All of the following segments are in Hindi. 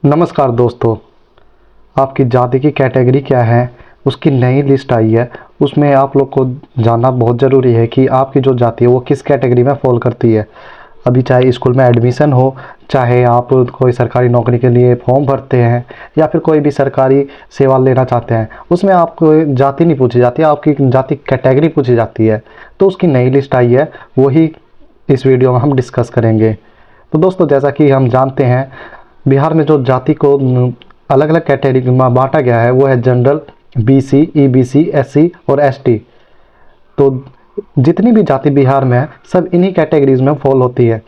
नमस्कार दोस्तों, आपकी जाति की कैटेगरी क्या है उसकी नई लिस्ट आई है। उसमें आप लोग को जानना बहुत ज़रूरी है कि आपकी जो जाति है वो किस कैटेगरी में फॉल करती है। अभी चाहे स्कूल में एडमिशन हो, चाहे आप कोई सरकारी नौकरी के लिए फॉर्म भरते हैं या फिर कोई भी सरकारी सेवा लेना चाहते हैं, उसमें आपको जाति नहीं पूछी जाती है, आपकी जाति कैटेगरी पूछी जाती है। तो उसकी नई लिस्ट आई है, वही इस वीडियो में हम डिस्कस करेंगे। तो दोस्तों, जैसा कि हम जानते हैं, बिहार में जो जाति को अलग अलग कैटेगरी में बांटा गया है वो है जनरल, बीसी, ईबीसी, एससी और एसटी। तो जितनी भी जाति बिहार में है सब इन्हीं कैटेगरीज में फॉल होती है।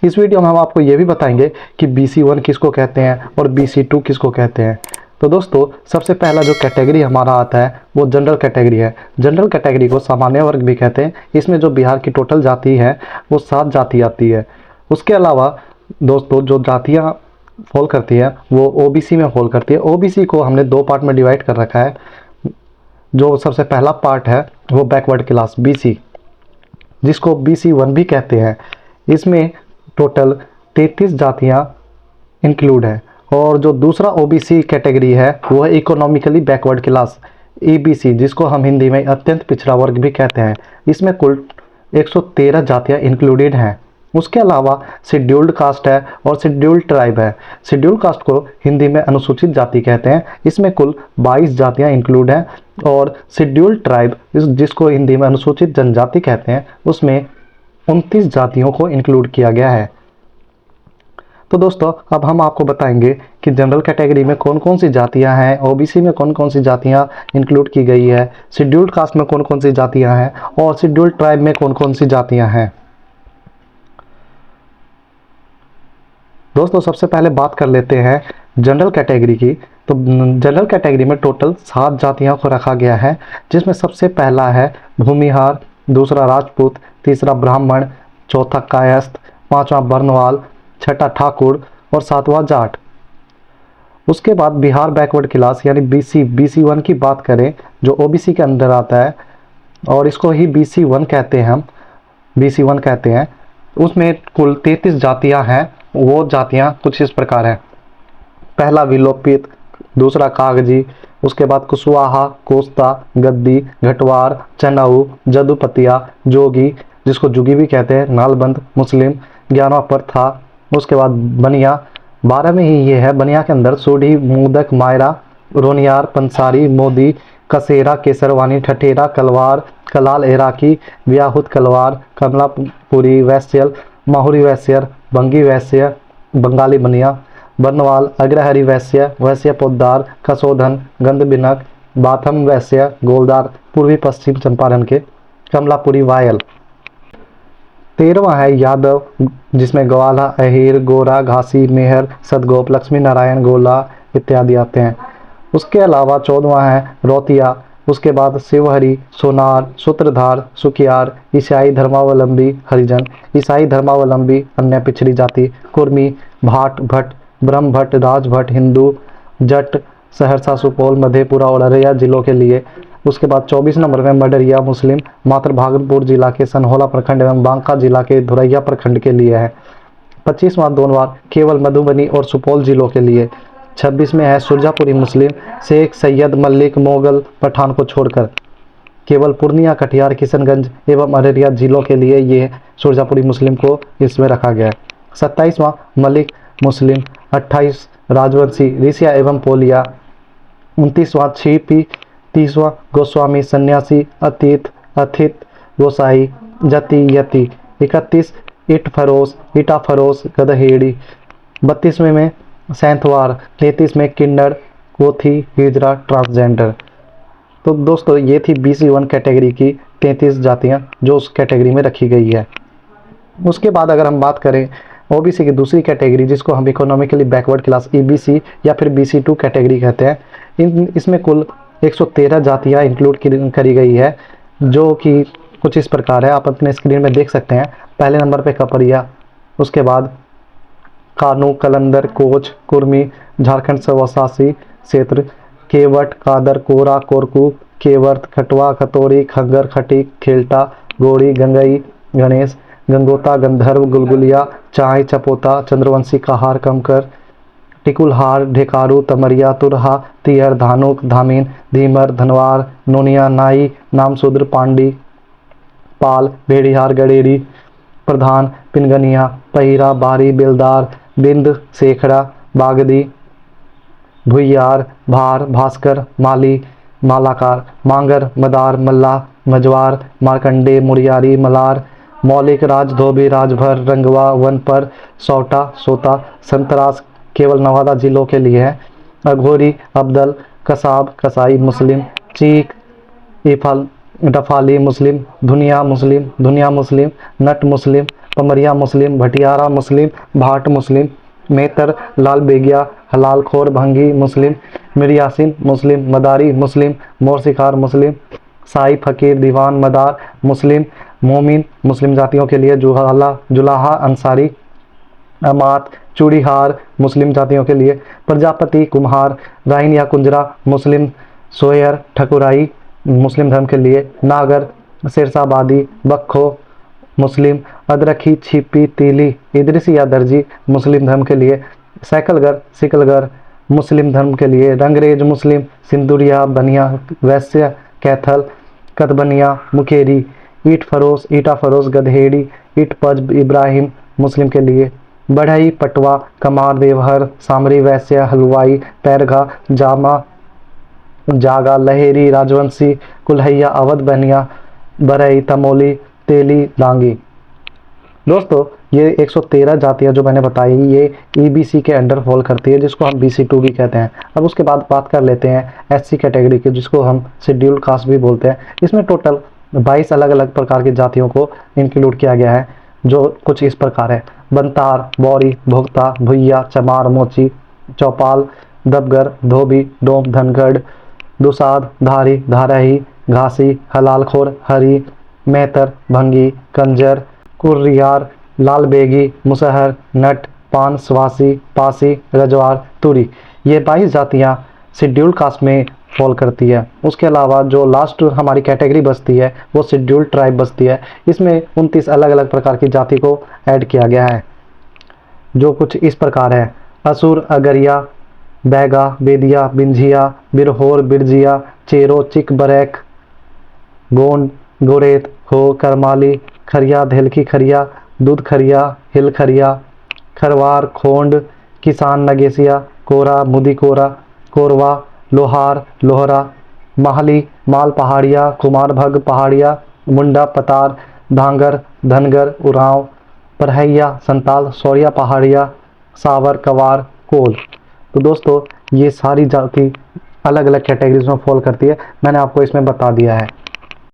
इस वीडियो में हम आपको ये भी बताएंगे कि BC1 किसको कहते हैं और BC2 किसको कहते हैं। तो दोस्तों, सबसे पहला जो कैटेगरी हमारा आता है वो जनरल कैटेगरी है। जनरल कैटेगरी को सामान्य वर्ग भी कहते हैं। इसमें जो बिहार की टोटल जाति है वो 7 जाति आती है। उसके अलावा दोस्तों, जो जातियाँ फॉल करती है वो ओबीसी में फॉल करती है। ओबीसी को हमने 2 पार्ट में डिवाइड कर रखा है। जो सबसे पहला पार्ट है वो बैकवर्ड क्लास बीसी, जिसको BC1 भी कहते हैं। इसमें टोटल 33 जातियाँ इंक्लूड है। और जो दूसरा ओबीसी कैटेगरी है वो है इकोनॉमिकली बैकवर्ड क्लास, ईबीसी, जिसको हम हिंदी में अत्यंत पिछड़ा वर्ग भी कहते हैं। इसमें कुल 113 जातियाँ इंक्लूडेड हैं। उसके अलावा शेड्यूल्ड कास्ट है और शेड्यूल्ड ट्राइब है। शेड्यूल्ड कास्ट को हिंदी में अनुसूचित जाति कहते हैं। इसमें कुल 22 जातियां इंक्लूड हैं। और शेड्यूल्ड ट्राइब, जिसको हिंदी में अनुसूचित जनजाति कहते हैं, उसमें 29 जातियों को इंक्लूड किया गया है। तो दोस्तों, अब हम आपको बताएंगे कि जनरल कैटेगरी में कौन कौन सी जातियां हैं, ओबीसी में कौन कौन सी जातियां इंक्लूड की गई है, शेड्यूल्ड कास्ट में कौन कौन सी जातियां हैं और शेड्यूल्ड ट्राइब में कौन कौन सी जातियां हैं। दोस्तों, सबसे पहले बात कर लेते हैं जनरल कैटेगरी की। तो जनरल कैटेगरी में टोटल 7 जातियों को रखा गया है, जिसमें सबसे पहला है भूमिहार, दूसरा राजपूत, तीसरा ब्राह्मण, चौथा कायस्थ, पांचवा बर्नवाल, छठा ठाकुर और सातवां जाट। उसके बाद बिहार बैकवर्ड क्लास यानी BC1 की बात करें, जो ओबीसी के अंदर आता है और इसको ही BC1 कहते हैं, हम BC1 कहते हैं। उसमें कुल 33 जातियां हैं। वो जातियां कुछ इस प्रकार हैं। पहला विलोपित, दूसरा कागजी, उसके बाद कुशवाहा, कोस्ता, गद्दी, घटवार, चनाऊ, जदुपतिया, जोगी, जिसको जुगी भी कहते हैं, नालबंद, मुस्लिम, 11वां पर था। उसके बाद बनिया, 12 में ही ये है। बनिया के अंदर सोढ़ी, मोदक, मायरा, रोनियार, पंसारी, मोदी, कसेरा, केसरवानी, ठठेरा, कलवार, कलाल, इराकी, व्याहुत, कलवार, कमलापुरी, वैश्यल, माहुरी वैश्य, बंगी वैश्य, बंगाली बनिया, बर्नवाल, अग्रहरी वैश्य, वैश्य पोद्दार, कसोधन, गंधबिनक, बाथम वैश्य, गोलदार, पूर्वी पश्चिम चंपारण के, कमलापुरी वायल। 13वां है यादव, जिसमें ग्वाला, अहीर, गोरा, घासी, मेहर, सदगोप, लक्ष्मी नारायण, गोला इत्यादि आते हैं। उसके अलावा 14वां है रोतिया। उसके बाद शिवहरी, सोनार, सूत्रधार, सुखियार, ईसाई धर्मावलंबी हरिजन, ईसाई धर्मावलंबी अन्य पिछड़ी जाति, कुर्मी, भाट, भट्ट, ब्रह्म भट्ट, राजभट्ट, हिंदू, जट, सहरसा, सुपौल, मधेपुरा और अररिया जिलों के लिए। उसके बाद 24 नंबर में मडरिया मुस्लिम, मात्र भागलपुर जिला के सनहोला प्रखंड एवं बांका जिला के धुरैया प्रखंड के लिए है। 25वां दोनवार केवल मधुबनी और सुपौल जिलों के लिए। 26 में है सुरजापुरी मुस्लिम, शेख, सैयद, मल्लिक, मोगल, पठान को छोड़कर। केवल पूर्णिया, कटिहार, किशनगंज एवं अररिया जिलों के लिए ये सुरजापुरी मुस्लिम को इसमें रखा गया है। 27वां मलिक मुस्लिम, 28 राजवंशी, ऋषिया एवं पोलिया, 29वां छिपी, 30वां गोस्वामी, सन्यासी, अतीत, अथित, गोसाई, जति, यति, 31 इट फरोस, इटा फरोस, गदहेड़ी, 32वें में सैंथवार, 33 में किन्नर, कोथी, हिजरा, ट्रांसजेंडर। तो दोस्तों, ये थी BC1 कैटेगरी की 33 जातियां जो उस कैटेगरी में रखी गई है। उसके बाद अगर हम बात करें ओबीसी की दूसरी कैटेगरी, जिसको हम इकोनॉमिकली बैकवर्ड क्लास ईबीसी या फिर BC2 कैटेगरी कहते हैं, इसमें कुल 113 जातियां इंक्लूड करी गई है, जो कि कुछ इस प्रकार है। आप अपने स्क्रीन में देख सकते हैं। पहले नंबर पे कपरिया, उसके बाद कानू, कलंदर, कोच, कुर्मी, झारखंड स्वशासी क्षेत्र, केवट, कादर, कोरा, कोरकू, केवर्त, खटवा, खतौरी, खंगर, खटीक, खेलटा, गोड़ी, गंगई, गणेश, गंगोता, गंधर्व, गुलगुलिया, चाय, चपोता, चंद्रवंशी, कहार, कमकर, टिकुलहार, ढेकारू, तमरिया, तुरहा, तियर, धानुक, धामीन, धीमर, धनवार, नोनिया, नाई, नामशूद्र, पांडी, पाल, भेड़िहार, गडेरी, प्रधान, पिनगनिया, पहिरा, बारी, बेलदार, बिंद, शेखड़ा, बागदी, भुइयार, भार, भास्कर, माली, मालाकार, मांगर, मदार, मल्ला, मजवार, मारकंडे, मुड़ियारी, मलार, मौलिक, राज, धोबी, राजभर, रंगवा, वनपर, सौटा, सोता, संतरास केवल नवादा जिलों के लिए है। अघोरी, अब्दल, कसाब, कसाई मुस्लिम, चीक, इफल, डफाली मुस्लिम, धुनिया मुस्लिम, धुनिया मुस्लिम, नट मुस्लिम, पमरिया मुस्लिम, भटियारा मुस्लिम, भाट मुस्लिम, मेतर, लाल बेगिया, हलाल खोर, भंगी मुस्लिम, मिरियासिन मुस्लिम, मदारी मुस्लिम, मोरसिखार मुस्लिम, साई, फकीर, दीवान, मदार मुस्लिम, मोमिन मुस्लिम जातियों के लिए, जुलाहा, अंसारी, अमात, चूड़ीहार मुस्लिम जातियों के लिए, प्रजापति, कुम्हार, राइन या कुंजरा मुस्लिम, सोयर, ठकुराई मुस्लिम धर्म के लिए, नागर, सिरसाबादी, बख्खो मुस्लिम, अदरखी, छिपी, तीली, इदरिसी या दर्जी मुस्लिम धर्म के लिए, सैकलगर, सिकलगर मुस्लिम धर्म के लिए, रंगरेज मुस्लिम, सिंदुरिया, बनिया, वैश्य, कैथल, कतबनिया, मुखेरी, ईट फरोस, ईटा फरोस, गधेड़ी, ईट पज, इब्राहिम मुस्लिम के लिए, बढ़ई, पटवा, कमार, देवहर, सामरी, वैश्य, हलवाई, पैरघा, जामा, जागा, लहेरी, राजवंशी, कुल्हैया, अवध, बनिया, बरई, तमोली, तेली, डांगी। दोस्तों ये 113 जातियां जो मैंने बताई ये ईबीसी के अंडर फॉल करती है, जिसको हम BC2 भी कहते हैं। अब उसके बाद बात कर लेते हैं SC कैटेगरी की, जिसको हम शेड्यूल्ड कास्ट भी बोलते हैं। इसमें टोटल 22 अलग अलग प्रकार की जातियों को इंक्लूड किया गया है, जो कुछ इस प्रकार है: बंतार, बौरी, भोक्ता, भुइया, चमार, मोची, चौपाल, दबगर, धोबी, डोम, धनगढ़, दुसाद, धारी, धारही, घासी, हलालखोर, हरी, मेहतर, भंगी, कंजर, कुर्रियार, लाल बेगी, मुसहर, नट, पान, स्वासी, पासी, रजवार, तुरी। ये 22 जातियाँ शेड्यूल्ड कास्ट में फॉल करती है। उसके अलावा जो लास्ट हमारी कैटेगरी बचती है वो शेड्यूल्ड ट्राइब बचती है। इसमें 29 अलग अलग प्रकार की जाति को ऐड किया गया है, जो कुछ इस प्रकार है: असुर, अगरिया, बैगा, बेदिया, बिंझिया, बिरहोर, बिरजिया, चेरो, चिक, बरैक, गोंड, गोरेत, हो, करमाली, खरिया, धेलकी खरिया, दूध खरिया, हिल खरिया, खरवार, खोंड, किसान, नगेसिया, कोरा, मुदी कोरा, कोरवा, लोहार, लोहरा, माहली, माल पहाड़िया, कुमार भग पहाड़िया, मुंडा, पतार, धांगर, धनगर, उरांव, परहैया, संताल, सौरिया पहाड़िया, सावर, कवार, कोल। तो दोस्तों ये सारी जाति अलग अलग कैटेगरीज में फॉल करती है, मैंने आपको इसमें बता दिया है।